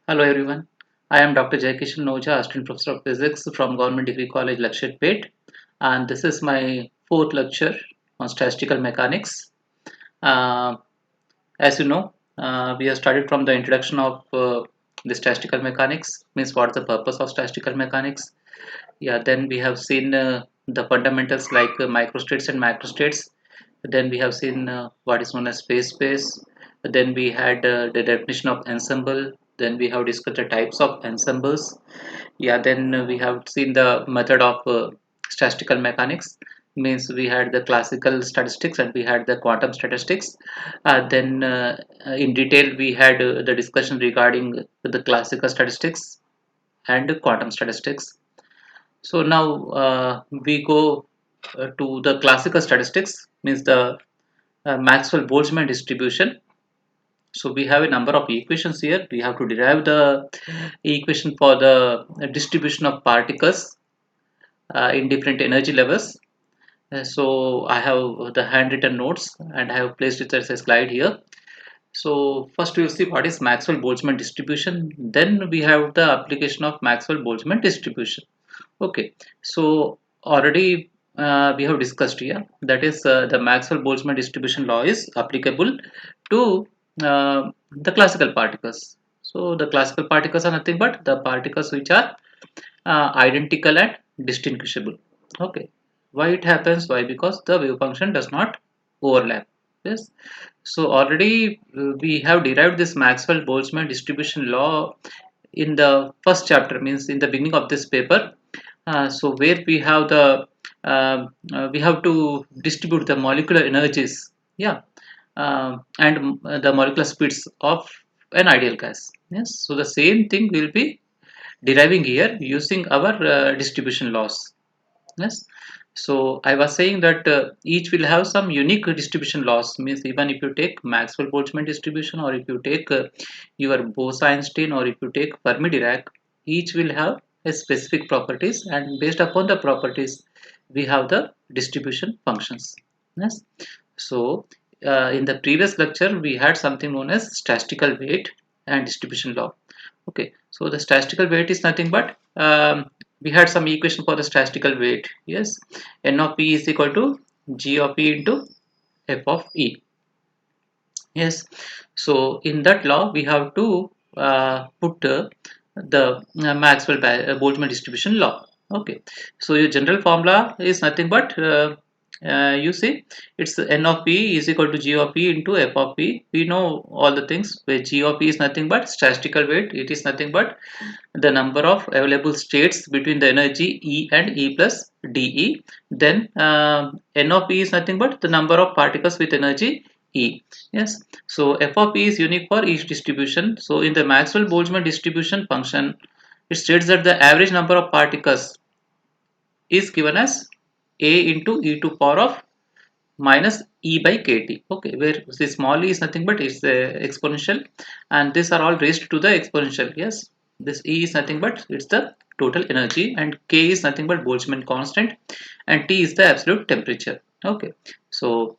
Hello everyone. I am Dr. Jayakishan Noja, Assistant Professor of Physics from Government Degree College, Lakshadpet, and this is my fourth lecture on statistical mechanics. Uh, as you know, we have started from the introduction of the statistical mechanics, means what is the purpose of statistical mechanics. Yeah, then we have seen the fundamentals like microstates and macrostates. Then we have seen what is known as phase space. Then we had the definition of ensemble. Then we have discussed the types of ensembles. Yeah, then we have seen the method of statistical mechanics. Means we had the classical statistics and we had the quantum statistics. Then in detail we had the discussion regarding the classical statistics and quantum statistics. So now we go to the classical statistics, means the Maxwell-Boltzmann distribution. So we have a number of equations here. We have to derive the equation for the distribution of particles in different energy levels. So I have the handwritten notes and I have placed it as a slide here. So first we'll see what is Maxwell-Boltzmann distribution. Then we have the application of Maxwell-Boltzmann distribution. Okay, so already we have discussed here, that is the Maxwell-Boltzmann distribution law is applicable to the classical particles. So the classical particles are nothing but the particles which are identical and distinguishable. Okay, why it happens? Why? Because the wave function does not overlap. Yes, so already we have derived this Maxwell-Boltzmann distribution law in the first chapter, means in the beginning of this paper. So where we have the we have to distribute the molecular energies, yeah, and the molecular speeds of an ideal gas. Yes, so the same thing will be deriving here using our distribution laws. Yes, so I was saying that each will have some unique distribution laws. Means even if you take Maxwell-Boltzmann distribution, or if you take your Bose-Einstein, or if you take Fermi-Dirac, each will have a specific properties, and based upon the properties, we have the distribution functions. Yes. So in the previous lecture, we had something known as statistical weight and distribution law. Okay, so the statistical weight is nothing but we had some equation for the statistical weight. Yes, n of p is equal to g of p into f of e. Yes, so in that law we have to put the Maxwell-Boltzmann distribution law. Okay, so your general formula is nothing but you see, it's n of p is equal to g of p into f of p. We know all the things where g of p is nothing but statistical weight. It is nothing but the number of available states between the energy E and E plus dE. Then n of E is nothing but the number of particles with energy E. Yes, so f of E is unique for each distribution. So in the Maxwell-Boltzmann distribution function, it states that the average number of particles is given as A into e to power of minus e by kt. Okay, where the small e is nothing but it's exponential, and these are all raised to the exponential. Yes, this e is nothing but it's the total energy, and k is nothing but Boltzmann constant, and T is the absolute temperature. Okay, so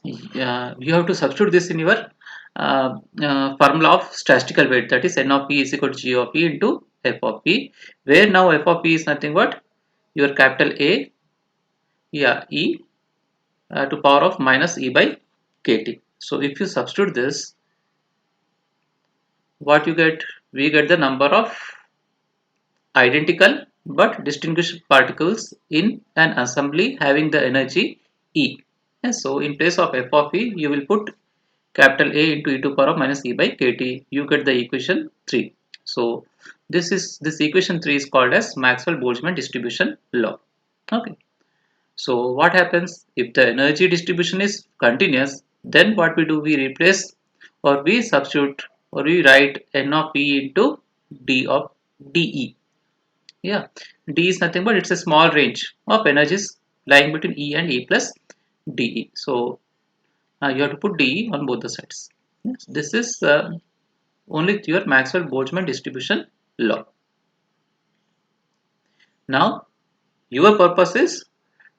you have to substitute this in your formula of statistical weight, that is n of p is equal to g of p into f of p, where now f of p is nothing but your capital A, yeah, e to power of minus e by kt. So if you substitute this, what you get? We get the number of identical but distinguished particles in an assembly having the energy E. And so in place of f of E, you will put capital A into e to power of minus e by kt. You get the equation 3. So this equation 3 is called as Maxwell-Boltzmann distribution law. Okay. So what happens if the energy distribution is continuous? Then what we do? We replace, or we substitute, or we write n of p into d of dE. Yeah, d is nothing but it's a small range of energies lying between E and E plus dE. So you have to put dE on both the sides. Yes, this is only your Maxwell-Boltzmann distribution law. Now your purpose is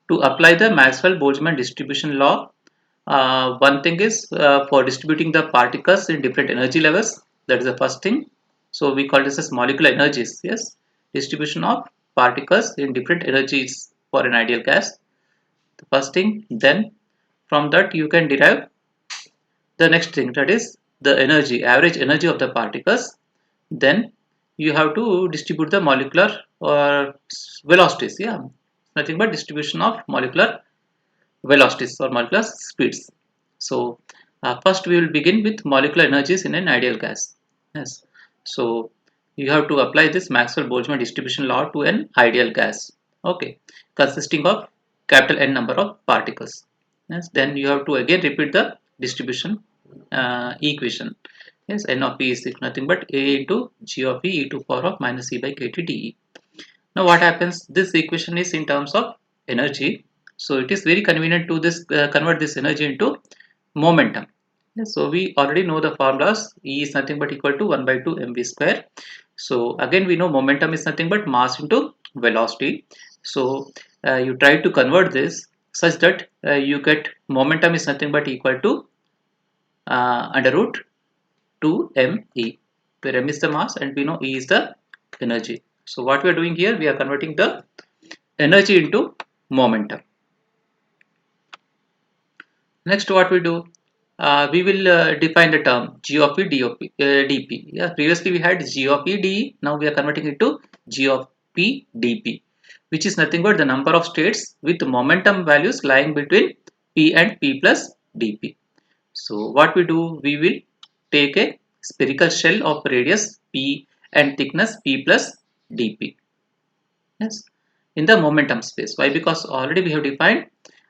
to apply the Maxwell-Boltzmann distribution law. One thing is for distributing the particles in different energy levels. That is the first thing. So we call this as molecular energies. Yes, distribution of particles in different energies for an ideal gas. The first thing, then from that you can derive the next thing, that is the energy, average energy of the particles. Then you have to distribute the molecular or velocities. Yeah, nothing but distribution of molecular velocities or molecular speeds. So first we will begin with molecular energies in an ideal gas. Yes, so you have to apply this Maxwell Boltzmann distribution law to an ideal gas. Okay, consisting of capital N number of particles. Yes, then you have to again repeat the distribution equation. Yes, N of P is nothing but A into G of E to power of minus E by KT dE. Now what happens, this equation is in terms of energy, so it is very convenient to this convert this energy into momentum. Yes, so we already know the formulas. E is nothing but equal to 1 by 2 mv square. So again we know momentum is nothing but mass into velocity. So you try to convert this such that you get momentum is nothing but equal to under root 2 me, where m is the mass and we know E is the energy. So what we are doing here, we are converting the energy into momentum. Next what we do, we will define the term G of P dP. Yeah, previously we had G of P dE, now we are converting it to G of P dP, which is nothing but the number of states with momentum values lying between P and P plus dP. So what we do, we will take a spherical shell of radius P and thickness P plus dP. Yes, in the momentum space. Why? Because already we have defined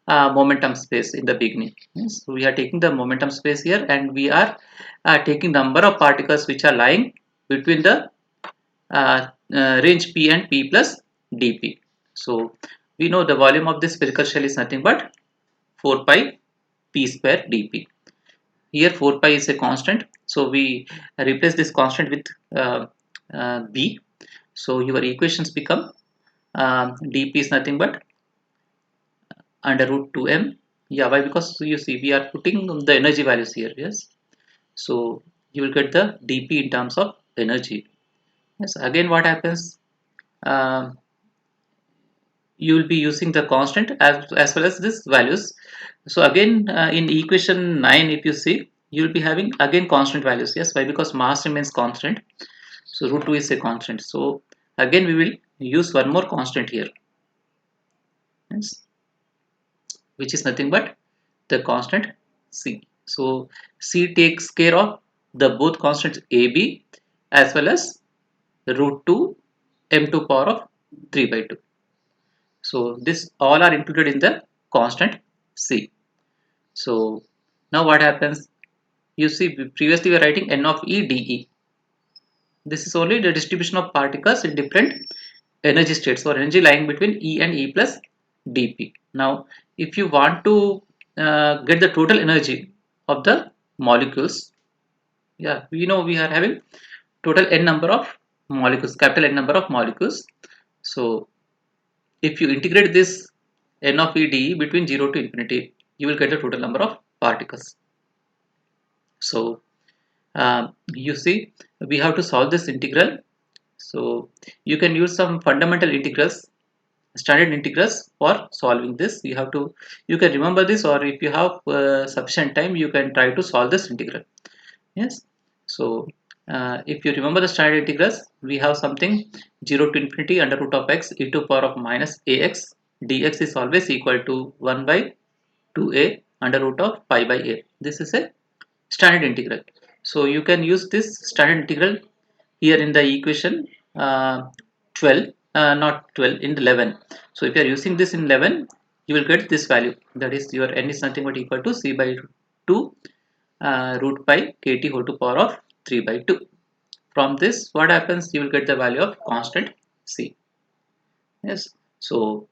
momentum space in the beginning. Yes, so we are taking the momentum space here and we are taking number of particles which are lying between the range P and P plus dP. So we know the volume of this spherical shell is nothing but 4 pi P square dP. Here 4 pi is a constant, so we replace this constant with B. So your equations become dP is nothing but under root 2m. Yeah, why? Because you see we are putting the energy values here. Yes, so you will get the dP in terms of energy. Yes, again what happens, um, you will be using the constant as well as this values. So again in equation 9 if you see, you will be having again constant values. Yes, why? Because mass remains constant, so root 2 is a constant. So again we will use one more constant here. Yes, which is nothing but the constant C. So C takes care of the both constants AB as well as root 2 m2 power of 3 by 2. So this all are included in the constant C. So now what happens? You see previously we were writing N of E dE. This is only the distribution of particles in different energy states or energy lying between E and E plus dP. Now if you want to get the total energy of the molecules, yeah, we know we are having total n number of molecules, capital N number of molecules. So if you integrate this n of E dE between 0 to infinity, you will get the total number of particles. So you see we have to solve this integral. So you can use some fundamental integrals, standard integrals for solving this. You can remember this, or if you have sufficient time you can try to solve this integral. Yes, so if you remember the standard integrals, we have something 0 to infinity under root of x e to power of minus ax dx is always equal to 1 by 2a under root of pi by a. This is a standard integral. So you can use this standard integral here in the equation 12, not 12, in 11. So if you are using this in 11, you will get this value, that is your n is nothing but equal to c by 2 root pi kt whole to power of 3 by 2. From this what happens, you will get the value of constant c. Yes, so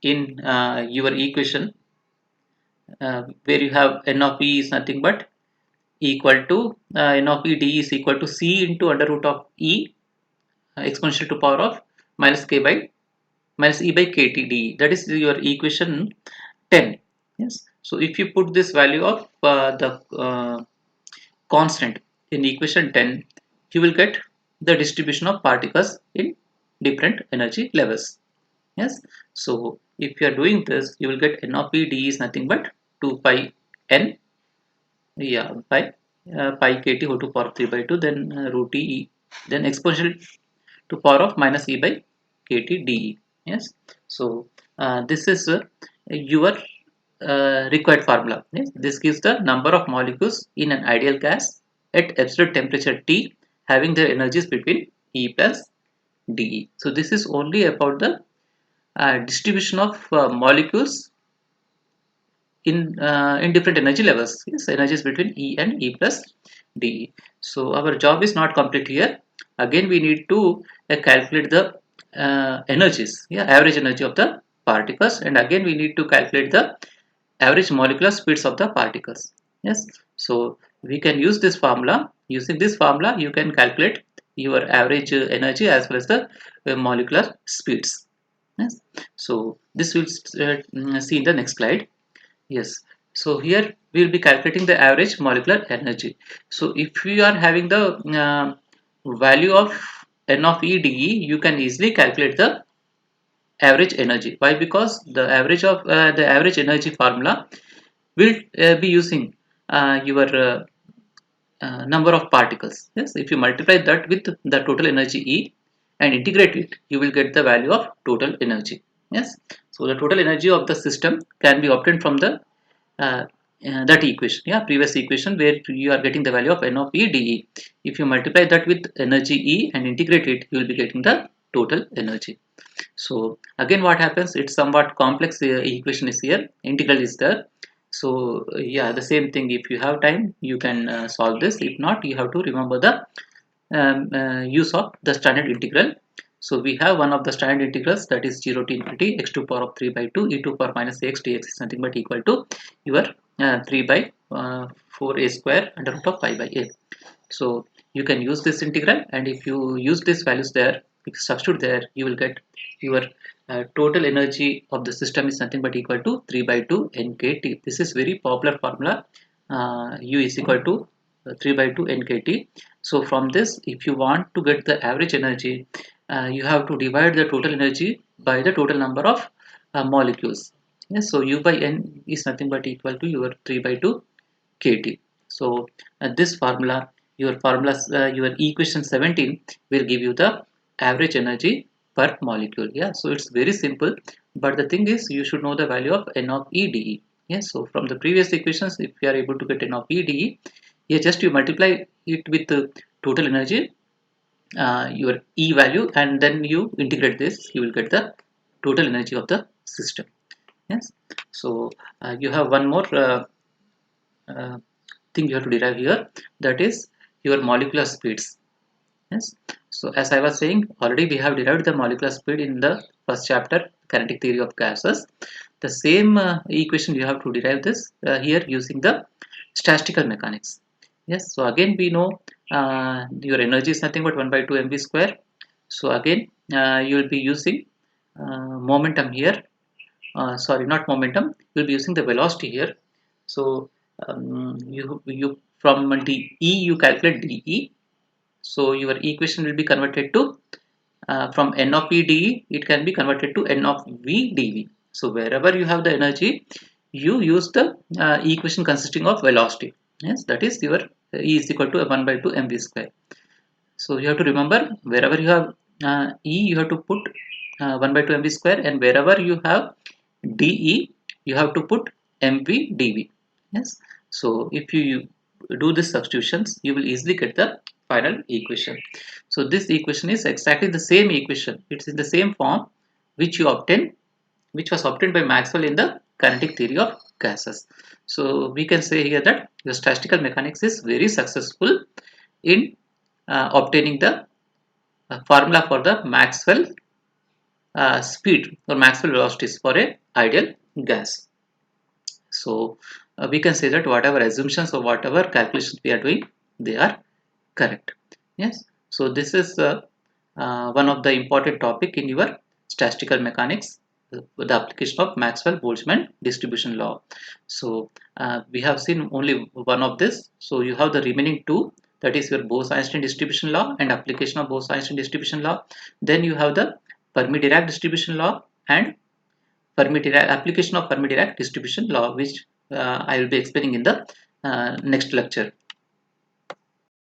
in your equation where you have n of e is nothing but equal to n of e d is equal to c into under root of e exponential to power of minus k by minus e by kt d. That is your equation 10. Yes, so if you put this value of the constant in equation 10, you will get the distribution of particles in different energy levels. Yes, so if you are doing this, you will get n of p d is nothing but 2 pi n, yeah, by pi kt whole to power of 3 by 2, then root e, then exponential to power of minus e by kt de. Yes, so this is your required formula. Yes, this gives the number of molecules in an ideal gas at absolute temperature T having their energies between E plus dE. So this is only about the distribution of molecules in different energy levels. Yes, energies between E and E plus dE. So our job is not complete here. Again, we need to calculate the energies, yeah, average energy of the particles, and again we need to calculate the average molecular speeds of the particles. Yes, so we can use this formula. Using this formula, you can calculate your average energy as well as the molecular speeds. Yes, so this we'll see in the next slide. Yes, so here we will be calculating the average molecular energy. So if we are having the value of n of e dE, you can easily calculate the average energy. Why? Because the average energy formula will be using your number of particles. Yes, if you multiply that with the total energy E and integrate it, you will get the value of total energy. Yes, so the total energy of the system can be obtained from the uh, that equation, yeah, previous equation where you are getting the value of n of E dE. If you multiply that with energy E and integrate it, you will be getting the total energy. So again, what happens? It's somewhat complex equation is here. Integral is there. So yeah, the same thing. If you have time, you can solve this. If not, you have to remember the use of the standard integral. So we have one of the standard integrals, that is 0 to infinity x to power of 3 by 2 e to power minus x dx is nothing but equal to your 3 by 4a square under root of pi by a. So you can use this integral, and if you use these values there, if you substitute there, you will get your total energy of the system is nothing but equal to 3 by 2 nkt. This is very popular formula. U is equal to 3 by 2 nkt. So from this, if you want to get the average energy, you have to divide the total energy by the total number of molecules. Yes, so U by N is nothing but equal to your 3 by 2 kT. So this formula, your equation 17 will give you the average energy per molecule. Yeah, so it's very simple, but the thing is you should know the value of N of E dE. Yes, so from the previous equations, if you are able to get N of E dE, here just you multiply it with the total energy, your E value, and then you integrate this, you will get the total energy of the system. Yes, so you have one more uh, thing you have to derive here, that is your molecular speeds. Yes, so as I was saying, already we have derived the molecular speed in the first chapter, kinetic theory of gases. The same equation you have to derive this here using the statistical mechanics. Yes, so again we know your energy is nothing but 1 by 2 mv square. So again you will be using momentum here, sorry, not momentum, you will be using the velocity here. So you from dE you calculate dE. So your equation will be converted to from n of E dE, it can be converted to n of V dV. So wherever you have the energy, you use the equation consisting of velocity. Yes, that is your E is equal to 1 by 2 mv square. So you have to remember, wherever you have E, you have to put 1 by 2 mv square, and wherever you have dE, you have to put mv dV. Yes, so if you do these substitutions, you will easily get the final equation. So this equation is exactly the same equation. It's in the same form which you obtain, which was obtained by Maxwell in the kinetic theory of gases. So we can say here that the statistical mechanics is very successful in obtaining the formula for the Maxwell speed or Maxwell velocities for a ideal gas. So we can say that whatever assumptions or whatever calculations we are doing, they are correct. Yes. So this is one of the important topic in your statistical mechanics, the application of Maxwell-Boltzmann distribution law. So we have seen only one of this. So you have the remaining two. that is your Bose-Einstein distribution law and application of Bose-Einstein distribution law. Then you have the Fermi-Dirac distribution law and application of Fermi-Dirac distribution law, which I will be explaining in the next lecture.